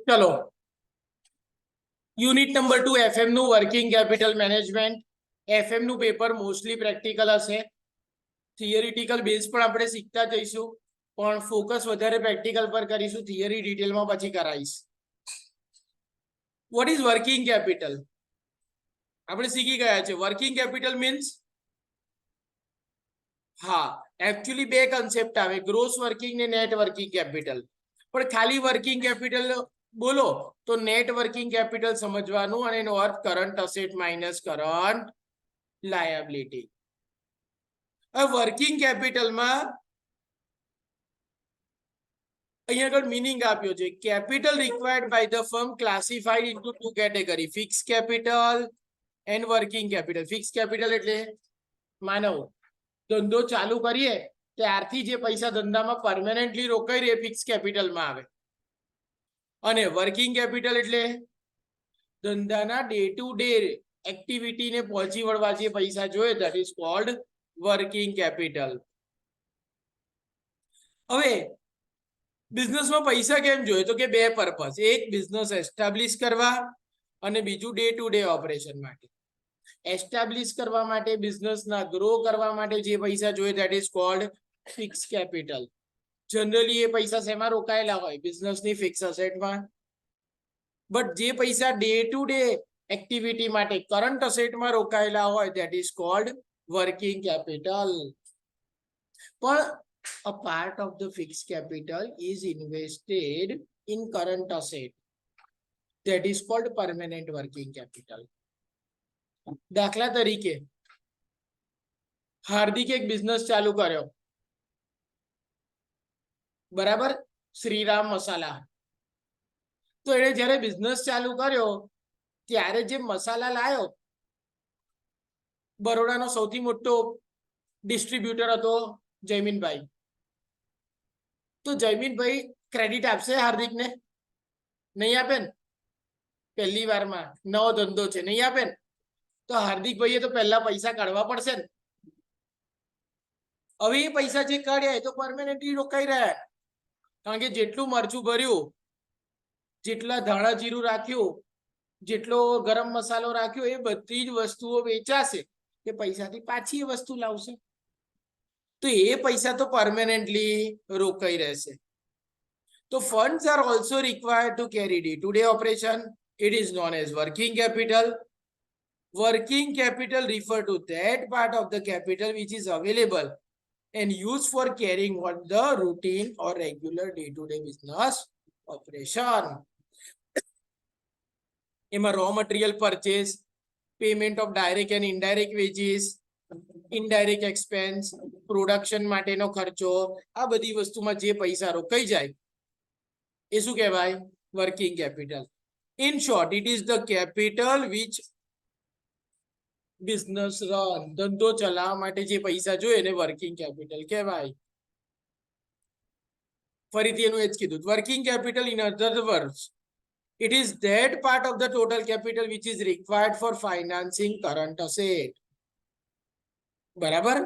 चलो unit number 2 FM નું working capital management. FM નું પેપર મોસ્ટલી પ્રેક્ટિકલ હશે. થિયરિટિકલ બેઝ પણ આપણે શીખતા જઈશું, પણ ફોકસ વધારે પ્રેક્ટિકલ પર કરીશું. થિયરી ડિટેલમાં પછી કરાવીશ. What is working capital? આપણે શીખી ગયા છે. વર્કિંગ કેપિટલ મીન્સ, હા, એકચ્યુઅલી બે કન્સેપ્ટ આવે, ગ્રોસ વર્કિંગ ને નેટ વર્કિંગ કેપિટલ. પણ ખાલી વર્કિંગ કેપિટલ બોલો તો નેટ વર્કિંગ કેપિટલ સમજવાનું, અને એનો અર્થ current asset minus current liability. હવે વર્કિંગ કેપિટલમાં અહીંયા આગળ મીનિંગ આપ્યો છે, capital required by the firm classified into two category, fix capital and working capital. Fix capital એટલે માનવ ધંધો ચાલુ કરીએ ત્યારથી જે પૈસા ધંધામાં પરમેનન્ટલી રોકાઈ રહે ફિક્સ કેપિટલમાં આવે. અને વર્કિંગ કેપિટલ એટલે ધંધાના ડે ટુ ડે એક્ટિવિટીને પહોંચી વળવા જે પૈસા જોઈએ, that is cold working capital. હવે બિઝનેસમાં પૈસા કેમ જોઈએ? તો કે બે પર્પઝ, એક બિઝનેસ એસ્ટાબ્લિશ કરવા અને બીજું ડે ટુ ડે ઓપરેશન માટે. એસ્ટાબ્લિશ કરવા માટે, બિઝનેસના ગ્રો કરવા માટે જે પૈસા જોઈએ that is called fix capital. Generally એ પૈસા શેમાં રોકાયેલા હોય? બિઝનેસની ફિક્સ અસેટમાં. બટ જે પૈસા ડે ટુ ડે એક્ટિવિટી માટે કરંટ અસેટમાં રોકાયેલા હોય that is cold working capital. પણ a part of the fixed capital is invested in current asset, that is called permanent working capital. દાખલા તરીકે હાર્દિક એક બિઝનેસ ચાલુ કર્યો, બરાબર, શ્રીરામ મસાલા. તો એને જ્યારે બિઝનેસ ચાલુ કર્યો ત્યારે જે મસાલા લાયો, બરોડાનો સૌથી મોટો ડિસ્ટ્રીબ્યુટર હતો જયમીનભાઈ. તો જયમીનભાઈ ક્રેડિટ આપશે હાર્દિકને? નહીં આપે ને. પહેલી વારમાં નવો ધંધો છે, નહીં આપે ને. તો હાર્દિકભાઈએ તો પહેલા પૈસા કાઢવા પડશે ને. હવે એ પૈસા જે કાઢ્યા એ તો પરમેનન્ટલી રોકાઈ રહ્યા, કારણ કે જેટલું મરચું ભર્યું, જેટલા ધાણા જીરું રાખ્યું, જેટલો ગરમ મસાલો રાખ્યો, એ બધી જ વસ્તુઓ વેચાશે, એ પૈસાથી પાછી એ વસ્તુ લાવશે. તો એ પૈસા તો પરમેનન્ટલી રોકાઈ રહેશે. તો funds are also required to carry day-to-day operation. It is known as working capital. Working capital refer to that part of the capital which is available and used for carrying on the routine or regular day-to-day business operation. એમાં raw material purchase, payment of direct and indirect wages, indirect expense, production માટેનો ખર્ચો, આ બધી વસ્તુમાં જે પૈસા રોકાઈ જાય એ શું કહેવાય? Working capital. In short, it is the capital which business run, ધંધો ચલાવવા માટે જે પૈસા જોઈએ એને વર્કિંગ કેપિટલ કહેવાય. ફરીથી એનું એ જ કીધું, working capital in other words, it is that part of the total capital which is required for financing current asset. બરાબર?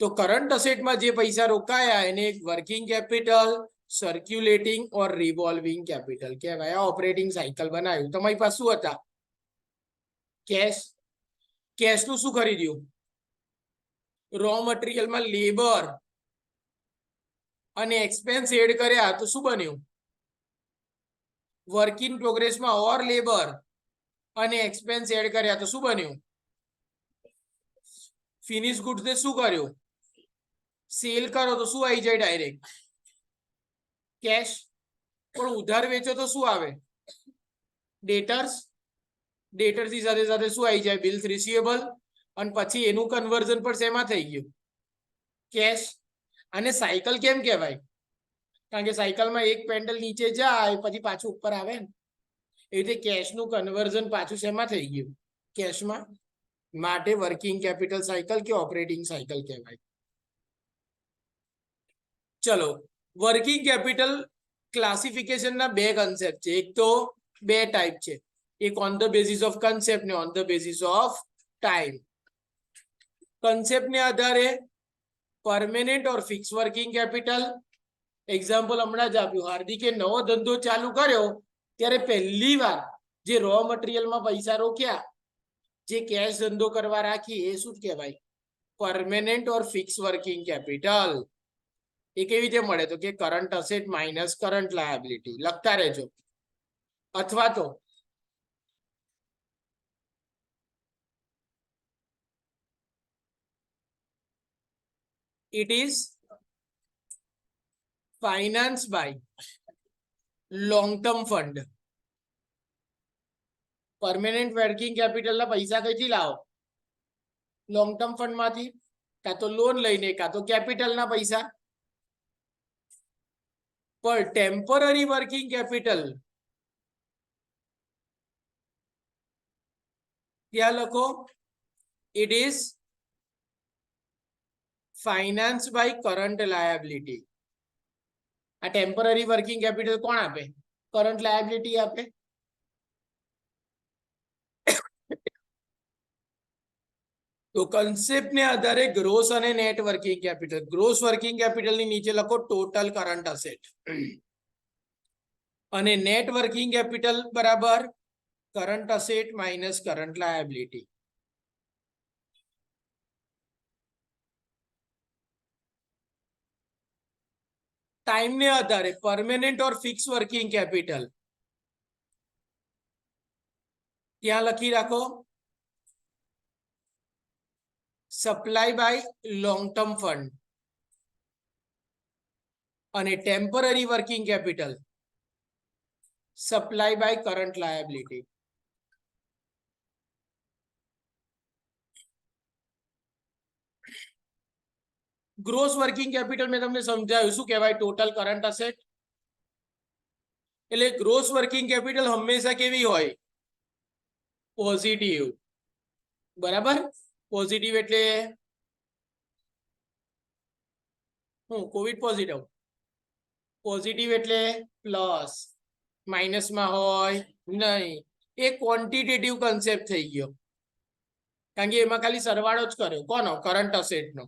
તો કરંટ અસેટમાં જે પૈસા રોકાયા એને વર્કિંગ કેપિટલ, સર્ક્યુલેટિંગ ઓર રિવોલ્વિંગ કેપિટલ કહેવાય. આ ઓપરેટિંગ સાયકલ બનાવ્યું. તમારી પાસે શું હતા? કેશ. કેશનું શું ખરીદ્યું? રો મટીરિયલમાં લેબર અને એક્સપેન્સ એડ કર્યા તો શું બન્યું? વર્ક ઇન પ્રોગ્રેસમાં ઓર લેબર અને એક્સપેન્સ એડ કર્યા તો શું બન્યું? ફિનિશ ગુડ્સ ને શું કર્યું? સેલ કરો તો શું આવી જાય? Direct cash. પણ ઉધાર વેચો તો શું આવે? ડેટર્સ. ડેટર્સ ની સાથે સાથે શું આવી જાય? Bills receivable. અને પછી એનું કન્વર્ઝન પણ શેમાં થઈ ગયું? કેશ. અને સાયકલ કેમ કહેવાય? કારણ કે સાયકલમાં એક પેન્ડલ નીચે જાય પછી પાછું ઉપર આવે ને, એ રીતે કેશનું કન્વર્ઝન પાછું શેમાં થઈ ગયું? કેશમાં. માટે વર્કિંગ કેપિટલ સાયકલ કે ઓપરેટિંગ સાયકલ કહેવાય. ચલો, વર્કિંગ કેપિટલ ક્લાસિફિકેશનના બે કન્સેપ્ટ છે. એક તો બે ટાઈપ છે, એક on the basis of concept ને on the basis of time. કન્સેપ્ટને આધારે permanent or fix working capital. Example હમણાં જ આપ્યું, હાર્દિકે નવો ધંધો ચાલુ કર્યો ત્યારે પહેલી વાર જે રો મટીરિયલમાં પૈસા રોક્યા, જે કેશ ધંધો કરવા રાખી, એ શું કહેવાય? Permanent or fix working capital. એ કેવી રીતે મળે? તો કે current asset minus current liability. લખતા રહેજો. અથવા તો it is financed by long term fund. Permanent working capital ના પૈસા કઈથી લાવો? લોંગ ટર્મ ફંડ માંથી, કાં તો લોન લઈને, કાં તો કેપિટલ ના પૈસા. પર ટેમ્પરરી વર્કિંગ કેપિટલ ત્યાં લખો it is financed by current liability. આ ટેમ્પરરી વર્કિંગ કેપિટલ કોણ આપે? કરંટ લાયબિલિટી આપે. તો કન્સેપ્ટ ને આધારે ગ્રોસ અને net working capital. Gross working capital ની નીચે લખો ટોટલ કરંટ અસેટ, અને નેટ વર્કિંગ કેપિટલ બરાબર current asset minus current liability. Time ને આધારે permanent or fix working capital ત્યાં લખી રાખો supply by long term fund, અને temporary working capital supply by current liability. Gross working capital મેં તમને સમજાવ્યું શું કહેવાય? Total current asset. એટલે ગ્રોસ વર્કિંગ કેપિટલ હંમેશા કેવી હોય? પોઝિટિવ. બરાબર? પોઝિટિવ એટલે હું કોવિડ પોઝિટિવ. પોઝિટિવ એટલે પ્લસ, માઇનસમાં હોય નહીં. એ ક્વોન્ટિટેટિવ કન્સેપ્ટ થઈ ગયો, કારણ કે એમાં ખાલી સરવાળો જ કર્યો. કોનો? કરંટ અસેટનો.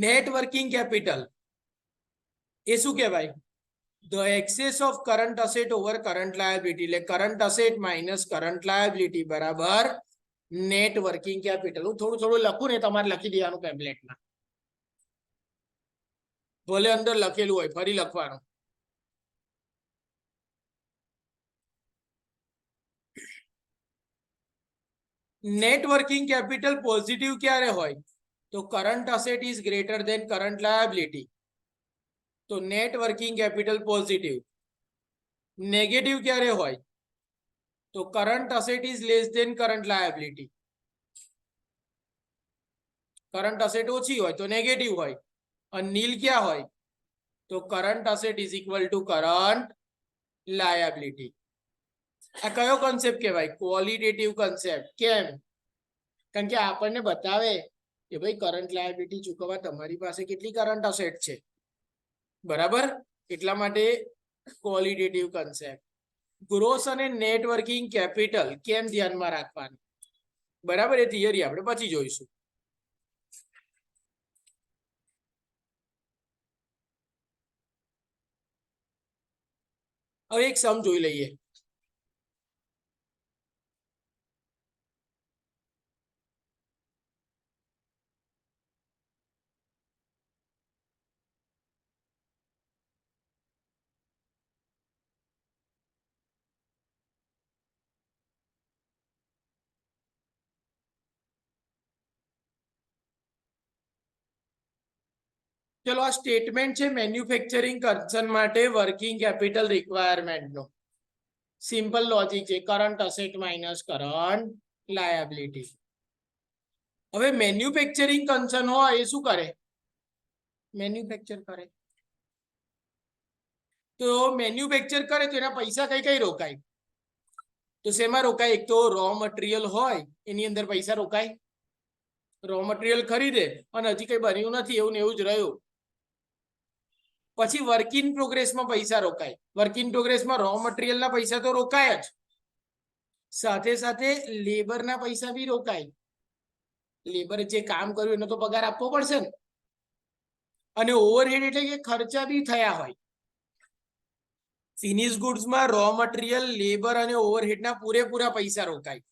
નેટ વર્કિંગ કેપિટલ એ શું કહેવાય? The excess of current asset over current liability. એટલે current asset minus current liability બરાબર નેટ વર્કિંગ કેપિટલ. હું થોડું થોડું લખું ને, તમારે લખી દેવાનું પેમ્પલેટમાં. ભલે અંદર લખેલું હોય, ફરી લખવાનું. નેટ વર્કિંગ કેપિટલ પોઝિટિવ ક્યારે હોય? તો current asset is greater than current liability. તો net working capital positive. Negative ક્યારે હોય? તો current asset is less than current liability. Current asset ઓછી હોય તો નેગેટિવ હોય, અને નીલ ક્યાં હોય? તો current asset is equal to current liability. આ કયો કન્સેપ્ટ કહેવાય? Qualitative concept. કેમ? કારણ કે આપણને બતાવે કે ભાઈ કરંટ લાયબિલિટી ચૂકવવા તમારી પાસે કેટલી કરંટ અસેટ છે. બરાબર? એટલા માટે ક્વોલિટેટિવ કન્સેપ્ટ. ગ્રોસ અને નેટ વર્કિંગ કેપિટલ કેમ ધ્યાનમાં રાખવાનું? બરાબર? એ થિયરી આપણે પછી જોઈશું. હવે એક સમ જોઈ લઈએ. ચલો, આ સ્ટેટમેન્ટ છે મેન્યુફેક્ચરિંગ કન્સર્ન માટે વર્કિંગ કેપિટલ રિક્વાયરમેન્ટ નો. સિમ્પલ લોજિક છે, current asset minus current liability. હવે મેન્યુફેક્ચરિંગ કન્સર્ન હોય એ શું કરે? મેન્યુફેક્ચર કરે. તો મેન્યુફેક્ચર કરે તો એના પૈસા કઈ કઈ રોકાય? તો શેમાં રોકાય? એક તો રો મટીરિયલ હોય એની અંદર પૈસા રોકાય. રો મટીરિયલ ખરીદે અને હજી કઈ બન્યું નથી એવું ને એવું જ રહ્યું. પછી વર્ક ઇન પ્રોગ્રેસમાં પૈસા રોકાય. વર્ક ઇન પ્રોગ્રેસમાં રો મટીરિયલના પૈસા તો રોકાય જ, સાથે સાથે લેબરના પૈસા બી રોકાય. લેબરે જે કામ કર્યું એનો તો પગાર આપવો પડશે ને. અને ઓવરહેડ એટલે કે ખર્ચા બી થયા હોય. ફિનિશ ગુડ્સમાં રો મટીરિયલ, લેબર અને ઓવરહેડના પૂરેપૂરા પૈસા રોકાય.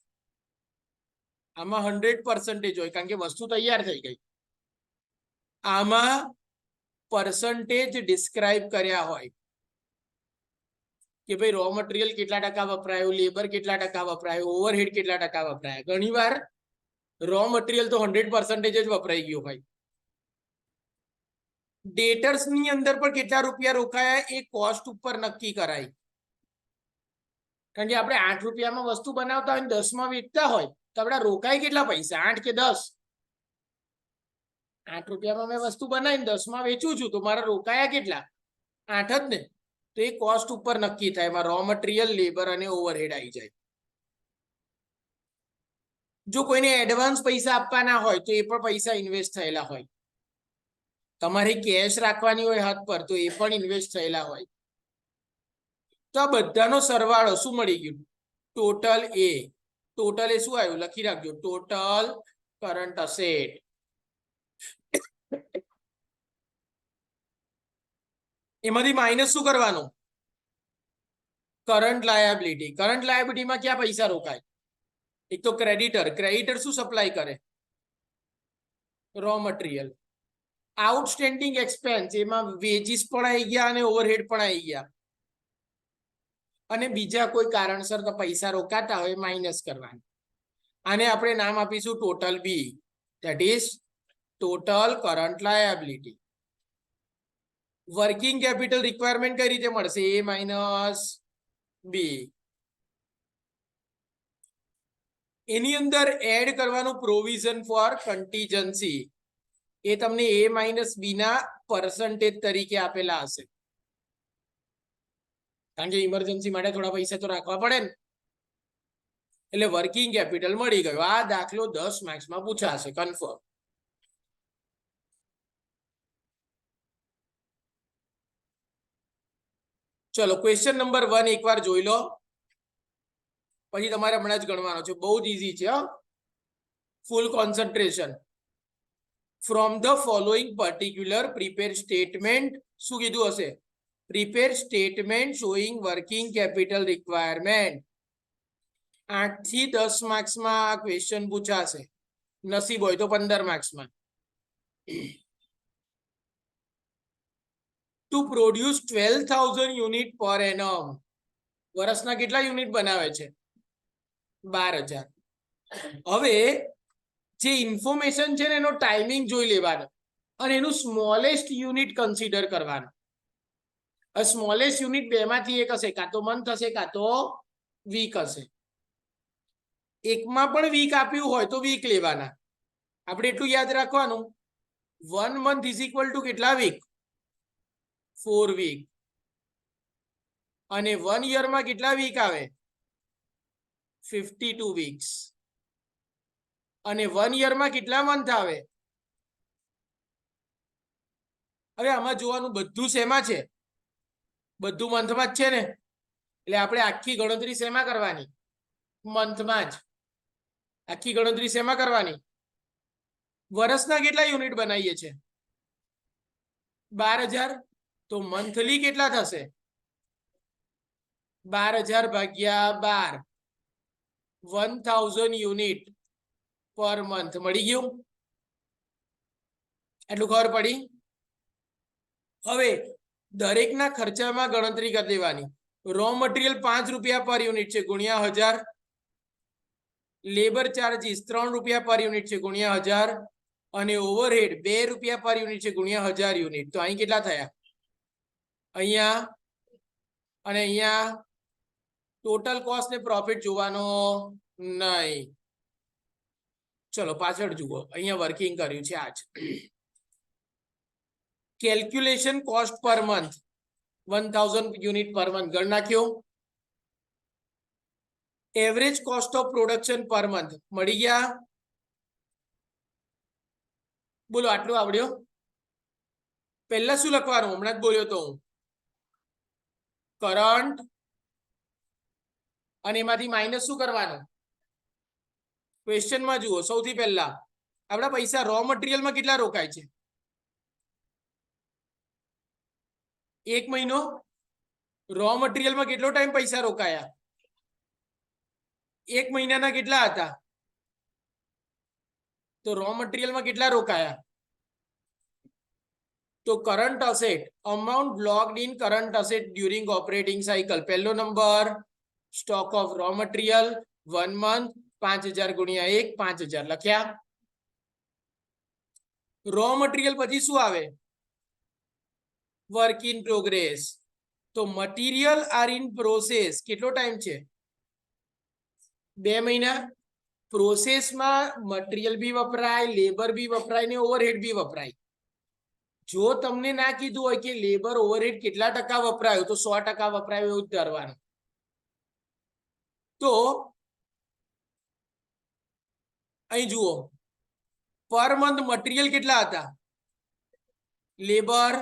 આમાં 100% હોય કારણ કે વસ્તુ તૈયાર થઈ ગઈ. આમાં પર્સન્ટેજ ડિસ્ક્રાઇબ કર્યા હોય કે ભાઈ રો મટીરિયલ કેટલા ટકા વપરાયું, લેબર કેટલા ટકા વપરાયું, ઓવરહેડ કેટલા ટકા વપરાયા. ઘણીવાર રો મટીરિયલ તો 100% જ વપરાઈ ગયું હોય. ડેટર્સ ની અંદર પણ કેટલા રૂપિયા રોકાયા એ કોસ્ટ ઉપર નક્કી કરાય. કારણ કે આપણે 8 રૂપિયામાં વસ્તુ બનાવતા હોય 10 માં વેચતા હોય તો આપડા રોકાય કેટલા પૈસા, 8 કે 10? 8 રૂપિયામાં મેં વસ્તુ બનાવીને 10 માં વેચું છું તો મારા રોકાયા કેટલા? 8 જ ને. તો એ કોસ્ટ ઉપર નક્કી થાય. એમાં રો મટીરિયલ, લેબર અને ઓવરહેડ આવી જાય. જો કોઈને એડવાન્સ પૈસા આપવાના હોય તો એ પણ પૈસા ઇન્વેસ્ટ થયેલા હોય. તમારે કેશ રાખવાની હોય હાથ પર તો એ પણ ઇન્વેસ્ટ થયેલા હોય. તો આ બધાનો સરવાળો શું મળી ગયું? ટોટલ એ. ટોટલ એ શું આવ્યું લખી રાખજો, ટોટલ કરંટ અસેટ. એમાંથી માઇનસ શું કરવાનું? Current liability. કરંટ લાયબિલિટીમાં ક્યાં પૈસા રોકાય? એક તો ક્રેડિટર. ક્રેડિટર શું સપ્લાય કરે? Raw material. આઉટસ્ટેન્ડિંગ એક્સપેન્સ, એમાં વેજીસ પણ આવી ગયા અને ઓવરહેડ પણ આવી ગયા. અને બીજા કોઈ કારણસર તો પૈસા રોકાતા હોય માઇનસ કરવાના. આને આપણે નામ આપીશું total b. That is total current liability. Working capital requirement કઈ રીતે મળશે? એ માઇનસ બી. એની અંદર એડ કરવાનું પ્રોવિઝન ફોર કન્ટીજન્સી. એ તમને એ માઇનસ બી ના પર્સન્ટેજ તરીકે આપેલા હશે. કારણ કે ઇમરજન્સી માટે થોડા પૈસા તો રાખવા પડે ને. એટલે વર્કિંગ કેપિટલ મળી ગયું. આ દાખલો 10 માર્ક્સમાં પૂછાશે કન્ફર્મ. ચલો ક્વેશ્ચન નંબર 1 એકવાર જોઈ લો, પછી તમારે હમણાં જ ગણવાનો છે. બહુ જ ઈઝી છે. Full concentration. From the following particular prepare statement. શું કીધું હશે? Prepare statement showing working capital requirement. 8 થી 10 માર્ક્સમાં આ ક્વેશ્ચન પૂછાશે. નસીબ હોય તો 15 માર્ક્સમાં. ટુ પ્રોડ્યુસ 12,000 યુનિટ પર એનમ. વર્ષના કેટલા યુનિટ બનાવે છે? 12,000. હવે જે ઇન્ફોર્મેશન છે ને એનો ટાઈમિંગ જોઈ લેવાનો અને એનું સ્મોલેસ્ટ યુનિટ કન્સિડર કરવાનું. સ્મોલેસ્ટ યુનિટ બેમાંથી એક હશે, કાં તો મંથ હશે કાં તો વીક હશે. એકમાં પણ વીક આપ્યું હોય તો વીક લેવાના. આપણે એટલું યાદ રાખવાનું, 1 month ઇઝ ઇક્વલ ટુ કેટલા વીક? 4 વીક. અને 1 યરમાં કેટલા વીક આવે? 52 વીક્સ. અને 1 યરમાં કેટલા મંથ આવે? હવે આમાં જોવાનું બધું શેમાં છે? બધું મંથમાં જ છે ને. એટલે આપણે આખી ગણતરી શેમાં કરવાની? મંથમાં જ. આખી ગણતરી શેમાં કરવાની? વર્ષના કેટલા યુનિટ બનાવીએ છે? 12,000. તો મંથલી કેટલા થશે? 12,000 ભાગ્યા 12. 1,000 યુનિટ પર મંથ. મળી ગયું? એટલું ખબર પડી? હવે દરેકના ખર્ચામાં ગણતરી કરી દેવાની. રો મટીરિયલ 5 રૂપિયા પર યુનિટ છે ગુણ્યા 1000. લેબર ચાર્જીસ 3 રૂપિયા પર યુનિટ છે ગુણ્યા 1000. અને ઓવરહેડ 2 રૂપિયા પર યુનિટ છે ગુણ્યા 1000 યુનિટ. તો અહીં કેટલા થયા? અહીંયા અને અહીંયા ટોટલ કોસ્ટ ને પ્રોફિટ જોવાનો નહીં. ચલો પાછળ જુઓ. અહીંયા વર્કિંગ કર્યું છે આજ. Calculation cost per month 1000 unit per month ગણ નાખ્યો. Average cost of production per month મળી ગયા. બોલો આટલું આવડ્યો? પહેલા શું લખવાનું? હમણાં જ બોલ્યો તો હું, કરંટ. અને એમાંથી માઇનસ શું કરવાનું? ક્વેશ્ચનમાં જુઓ સૌથી પહેલા આપણા પૈસા રો મટીરિયલમાં કેટલા રોકાય છે? 1 મહિનો. રો મટીરિયલમાં કેટલો ટાઈમ પૈસા રોકાયા? 1 મહિનાના કેટલા હતા? તો રો મટીરિયલમાં કેટલા રોકાયા? તો current asset, amount blocked in current asset during operating cycle. પહેલો number stock of raw material 1 month 5000 ગુણ્યા 1 5000 લખ્યા. રો મટીરિયલ પછી શું આવે? Work in progress. તો મટીરિયલ આર ઇન પ્રોસેસ કેટલો ટાઈમ છે? 2 મહિના. પ્રોસેસમાં મટીરિયલ બી વપરાય, લેબર બી વપરાય ને ઓવરહેડ બી વપરાય. જો તમને ના કીધું હોય કે લેબર ઓવરહેડ કેટલા ટકા વપરાયો તો 100% વપરાયો એવું જ ધરવાનું. તો અહીં જુઓ પર મંથ મટીરિયલ કેટલા હતા? લેબર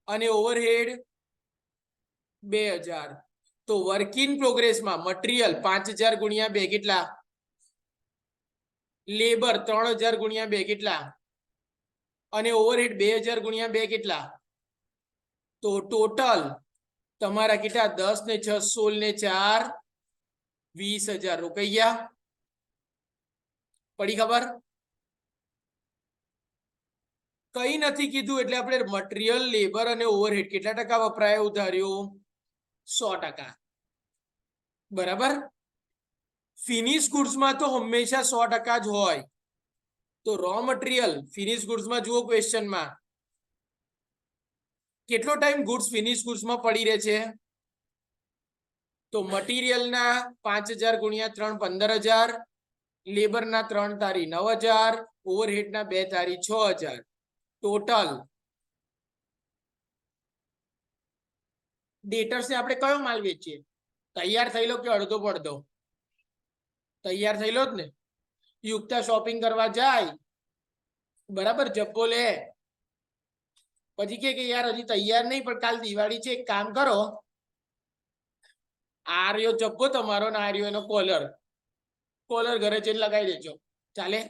અને ઓવરહેડ 2000. તો વર્ક ઇન પ્રોગ્રેસમાં મટીરિયલ 5000 ગુણ્યા 2 કેટલા? લેબર 3000 ગુણ્યા 2 કેટલા? અને ઓવરહેડ 2000 ગુણ્યા 2 કેટલા? તો ટોટલ તમારા કેટલા? 10 ને 6 16 ને 4 20000 રોકાઈ ગયા. પડી ખબર? કઈ નથી કીધું એટલે આપણે મટીરિયલ, લેબર અને ઓવરહેડ કેટલા ટકા વપરાય એવું ધાર્યું? 100%. બરાબર. ફિનિશ ગુડ્સમાં તો હંમેશા 100% જ હોય. તો રો મટીરિયલ ફિનિશ ગુડ્સમાં જુઓ ક્વેશ્ચનમાં કેટલો ટાઈમ ગુડ્સ ફિનિશ ગુડ્સમાં પડી રહે છે? તો મટીરિયલના 5000 ગુણ્યા 3 15000, લેબરના 3 તારી 9000, ઓવરહેડના 2 તારી 6000. ટોટલ ડેટર્સને આપણે કયો માલ વેચીએ? તૈયાર થયેલો કે અડધો પડધો? તૈયાર થયેલો જ ને. યુક્તા શોપિંગ કરવા જાય, બરાબર, જબ્બો લે, પછી કે યાર હજી તૈયાર નહીં પણ કાલ દિવાળી છે, એક કામ કરો, આ રહ્યો જબ્બો તમારો ને આ રહ્યો એનો કોલર, કોલર ઘરે જઈને લગાવી દેજો. ચાલે?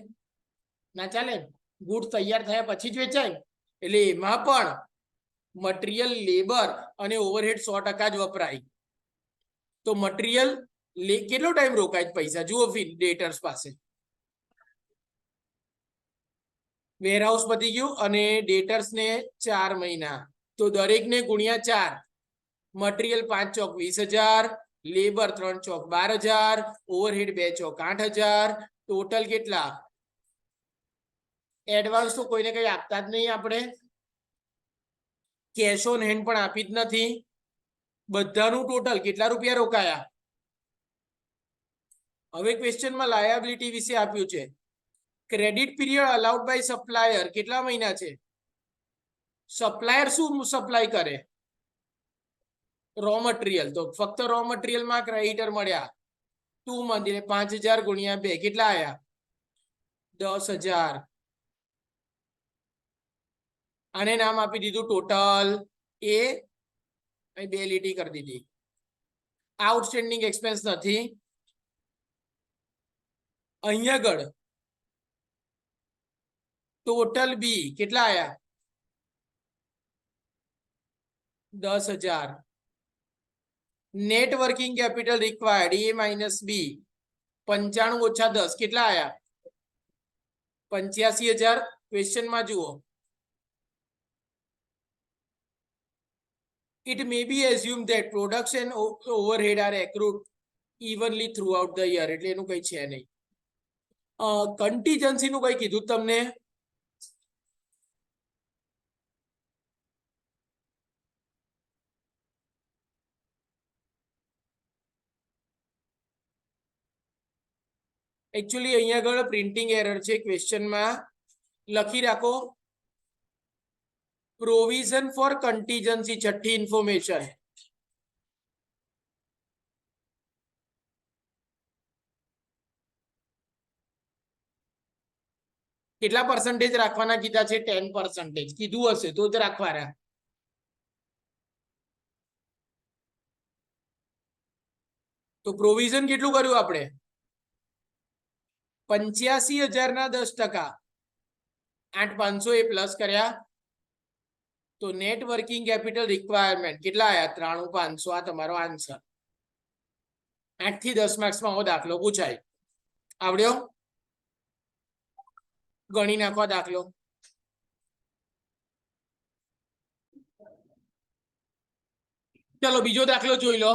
ના ચાલે. ગુડ તૈયાર થયા પછી જ વેચાય. એટલે એમાં પણ મટીરિયલ, લેબર અને ઓવરહેડ 100% જ વપરાય. તો મટીરિયલ કેટલો ટાઈમ રોકાય પૈસા? જુઓ ડેટર્સ પાસે વેરહાઉસ પતી ગયું અને ડેટર્સ ને 4 મહિના. તો દરેકને ગુણ્યા 4. મટીરિયલ 5 ચોક 20000, લેબર 3 ચોક 12000, ઓવરહેડ 2 ચોક 8000. ટોટલ કેટલા? એડવાન્સ તો કોઈને કઈ આપતા જ નહીં આપણે, કેશ ઓન હેન્ડ પણ આપી જ નથી. બધાનું ટોટલ કેટલા રૂપિયા રોકાયા? હવે ક્વેશ્ચનમાં લાયબિલિટી વિશે આપ્યું છે. Credit period allowed by supplier કેટલા મહિના છે? સપ્લાયર શું સપ્લાય કરે? Raw material. તો ફક્ત રો મટીરિયલમાં ક્રેડિટર મળ્યા 2 મંથ એટલે 5000 ગુણ્યા 2 કેટલા આયા? 10000. આને નામ આપી દીધું ટોટલ એ. અહીં 2 લીટી કરી દીધી. આઉટસ્ટેન્ડિંગ એક્સપેન્સ નથી. અહીંયા આગળ ટોટલ બી કેટલા આયા? 10000. નેટ વર્કિંગ કેપિટલ રિક્વાયર્ડ એ માઇનસ બી 95 ઓછા 10 કેટલા આયા? 85000. ક્વેશ્ચનમાં જુઓ, it may be assumed that production overhead are accrued evenly throughout the year. એટલે એનું કઈ છે નહીં. કન્ટીજન્સી નું કઈ કીધું તમને? એકચ્યુઅલી અહીંયા આગળ પ્રિન્ટિંગ એરર છે. ક્વેશ્ચનમાં લખી રાખો પ્રોવિઝન ફોર કન્ટીજન્સી, છઠ્ઠી ઇન્ફોર્મેશન. કેટલા પર્સન્ટેજ રાખવાના કીધા છે? 10% કીધું હશે તો જ રાખવાના. તો પ્રોવિઝન કેટલું કર્યું આપણે? 85,000 ના 10%, 8,500 એ પ્લસ કર્યા તો નેટ વર્કિંગ કેપિટલ રિક્વાયરમેન્ટ કેટલા આયા? 93,500. આ તમારો આન્સર. 8 થી 10 માર્ક્સમાં આવો દાખલો પૂછાય. આવડ્યો? ગણી નાખો દાખલો. ચલો બીજો દાખલો જોઈ લો.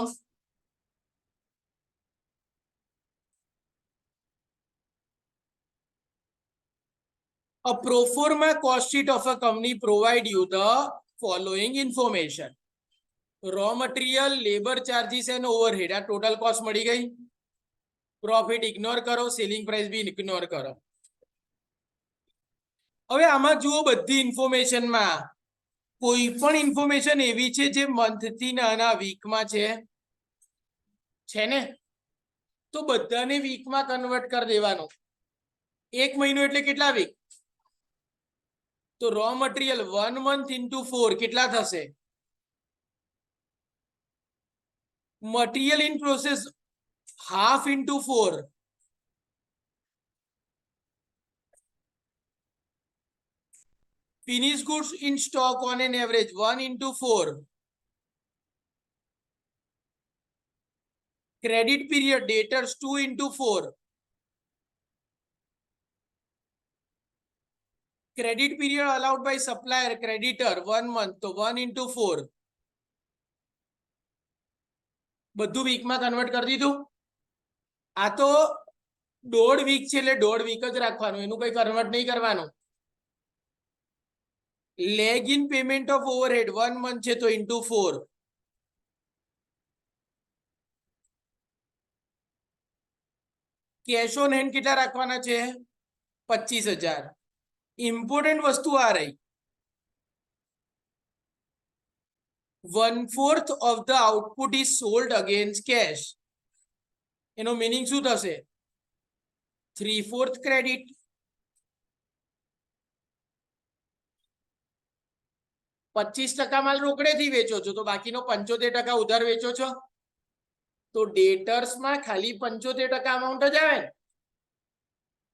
A pro forma cost sheet of a company provide you the following information. Raw material, labor charges and overhead. આ total cost મળી ગઈ. Profit ignore કરો, selling price બી ignore કરો. હવે આમાં જુઓ, બધી ઇન્ફોર્મેશનમાં કોઈ પણ ઇન્ફોર્મેશન એવી છે જે મંથ થી નાના વીકમાં છે ને, તો બધાને વીકમાં કન્વર્ટ કરી દેવાનું. એક મહિનો એટલે કેટલા વીક? તો રો મટીરિયલ 1 month into 4 કેટલા થશે? Material in process half into 4. Finished goods in stock on an average 1 into 4. Credit period debtors 2 into 4. Credit period allowed by supplier creditor 1 month, તો 1 into 4. બધું વીકમાં કન્વર્ટ કરી દીધું. આ તો 1.5 વીક છે એટલે 1.5 વીક જ રાખવાનું, એનું કઈ કન્વર્ટ નહીં કરવાનું. Lag in payment of overhead 1 month છે તો into 4. કેશ ઓન હેન્ડ કેટલા રાખવાના છે? 25,000. ઇમ્પોર્ટન્ટ વસ્તુ આ રહી, 1/4 of the output is sold against cash. એનો મીનિંગ શું થશે? 3/4 ક્રેડિટ. %25 માલ રોકડેથી વેચો છો તો બાકીનો 75% ઉધાર વેચો છો, તો ડેટર્સમાં ખાલી 75% અમાઉન્ટ જ આવે ને.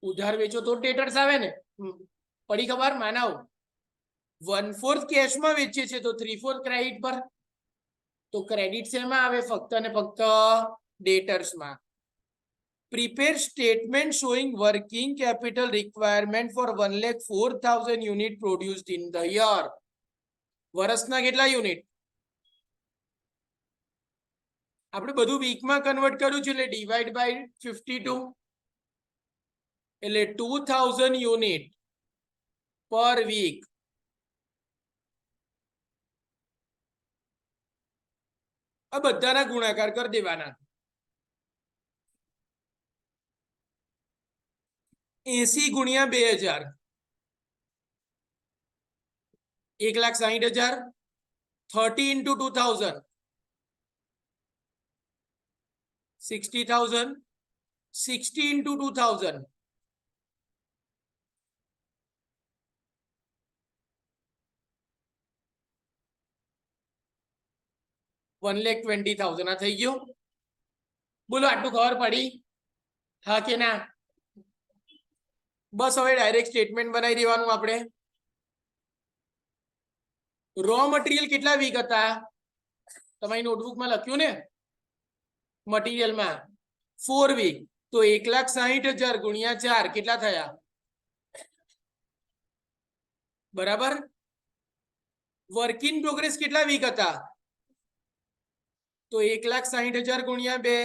ઉધાર વેચો તો ડેટર્સ આવે ને. પડી ખબર? માનવ 1/4 કેશમાં વેચીએ છે તો 3/4 ક્રેડિટ પર. તો ક્રેડિટ શેમાં આવે? ફક્ત ને ફક્ત ડેટર્સમાં. Prepare statement showing working capital requirement for 1,04,000 unit produced in the year. વર્ષના કેટલા યુનિટ? આપણે બધું વીકમાં કન્વર્ટ કર્યું છે એટલે ડિવાઈડ બાય 52, એટલે 2,000 યુનિટ પર વીક. આ બધાના ગુણાકાર કરી દેવાના. 80 ગુણ્યા 2,000 1,60,000. 30 into 2,000 60,000. 60 into 2,000 1,20,000. આ થઈ ગયું. બોલો આટલું ખબર પડી? હા કે ના? બસ હવે ડાયરેક્ટ સ્ટેટમેન્ટ બનાવી દેવાનું આપણે. રો મટીરિયલ કેટલા વીક હતા? તમારી નોટબુકમાં લખ્યું ને, મટીરિયલમાં 4 વીક. તો 1,60,000 ગુણ્યા 4 કેટલા થયા? બરાબર. વર્ક ઇન પ્રોગ્રેસ કેટલા વીક હતા? તો 1,60,000 ગુણ્યા 2.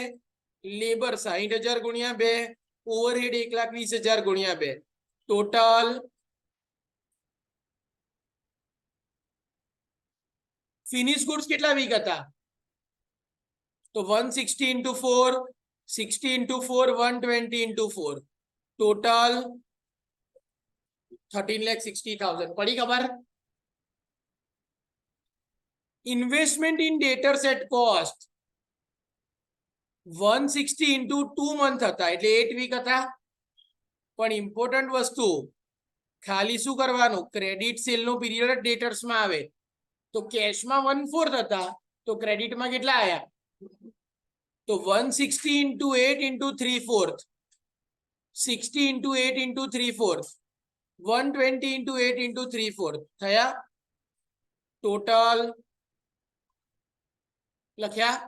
લેબર 60,000 ગુણ્યા 2. ઓવરહેડ 1,20,000 ગુણ્યા 2. ટોટલ ફિનિશ ગુડ્સ કેટલા વીક હતા? તો 160 into 4, 60 into 4, 120 into 4. ટોટલ 13,60,000. પડી ખબર? Investment in debtors at cost 160 into 2 month હતા એટલે 8 વીક હતા. પણ ઇમ્પોર્ટન્ટ વસ્તુ, ખાલી શું કરવાનું? ક્રેડિટ સેલ નો પીરિયડ ડેટર્સમાં આવે. તો કેશમાં 1/4 હતા તો ક્રેડિટમાં કેટલા આયા? તો 160 into 8 into 3/4. 60 into 8 into 3/4 120 into 8 into 3/4 થયા ટોટલ લખ્યા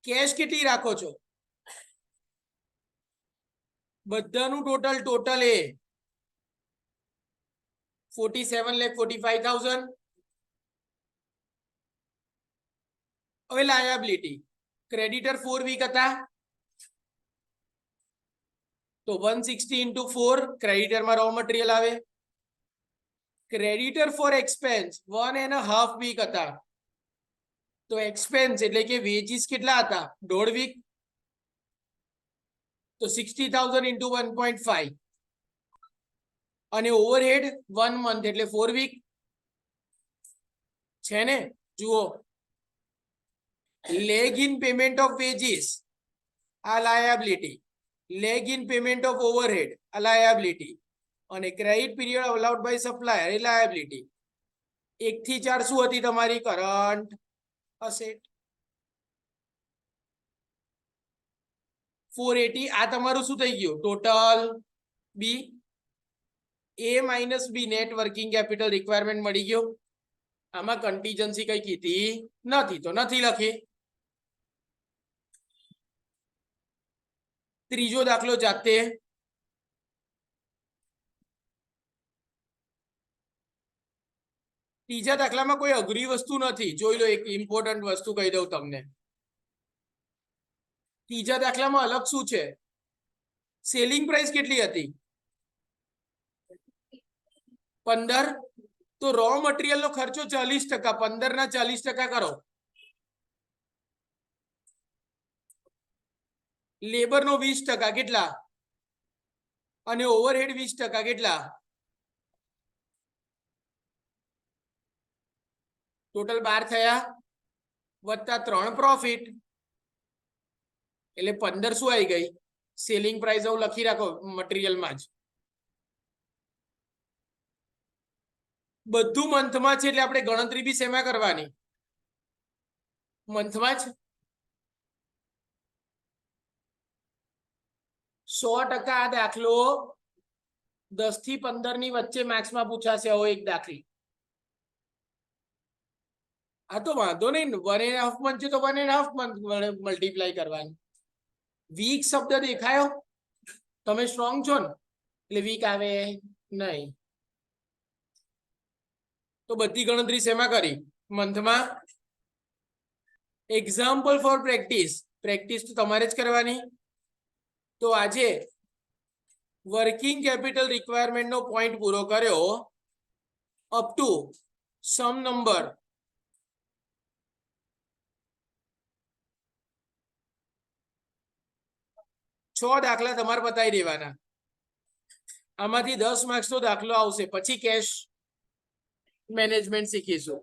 કેશ કેટલી રાખો છો બધાનું ટોટલ એ 47,45,000 હવે લાયબિલિટી ક્રેડિટર 4 વીક હતા તો 160 into 4 ક્રેડિટર માં રો મટીરીયલ આવે ક્રેડિટર ફોર એક્સપેન્સ 1.5 વીક હતા તો એક્સપેન્સ એટલે કે વેજીસ કેટલા હતા 1.5 વીક તો 60,000 into 1.5 અને ઓવરહેડ 1 મંથ એટલે 4 વીક છે ને જુઓ lag in payment of wages આ liability lag in payment of overhead આ લાયબિલિટી અને credit period allowed by supplier એ લાયબિલિટી 1 થી 4 શું હતી તમારી કરંટ અસેટ 480 આ તમારું શું થઈ ગયું ટોટલ બી એ માઇનસ બી નેટ વર્કિંગ કેપિટલ રિક્વાયરમેન્ટ મળી ગયો આમાં કન્ટીજન્સી કઈ કીધી નથી તો નથી લખી ત્રીજો દાખલો જાતે ત્રીજા દાખલામાં કોઈ અઘરી વસ્તુ નથી જોઈ લો એક ઇમ્પોર્ટન્ટ વસ્તુ કહી દઉં તમને ત્રીજા દાખલામાં અલગ શું છે સેલિંગ પ્રાઇસ કેટલી હતી 15 તો રો મટીરીયલ નો ખર્ચો 40% 15 ના 40% કરો લેબર નો 20% કેટલા અને ઓવરહેડ 20% કેટલા ટોટલ 12 થયા વત્તા 3 પ્રોફિટ એટલે 15 શું આવી ગઈ સેલિંગ પ્રાઇસ હું લખી રાખો મટીરીયલમાં જ બધું મંથમાં છે એટલે આપણે ગણતરી બી શેમાં કરવાની મંથમાં જ 100% આ દાખલો 10 થી 15 ની વચ્ચે માર્ક્સમાં પૂછાશે આવો એક દાખલી આ તો વાંધો નહીં 1.5 મંથ છે તો 1.5 મંથ મલ્ટીપ્લાય કરવાની વીક શબ્દ દેખાયો તમે સ્ટ્રોંગ છો ને એટલે વીક આવે નહીં તો બધી ગણતરી શેમાં કરી મંથમાં એક્ઝામ્પલ ફોર પ્રેક્ટિસ તો તમારે જ કરવાની તો આજે વર્કિંગ કેપિટલ રિક્વાયરમેન્ટ નો પોઈન્ટ પૂરો કર્યો અપ ટુ સમ નંબર 6 દાખલા તમારે બતાવી દેવાના આમાંથી 10 માર્ક્સ નો દાખલો આવશે પછી કેશ મેનેજમેન્ટ શીખીશું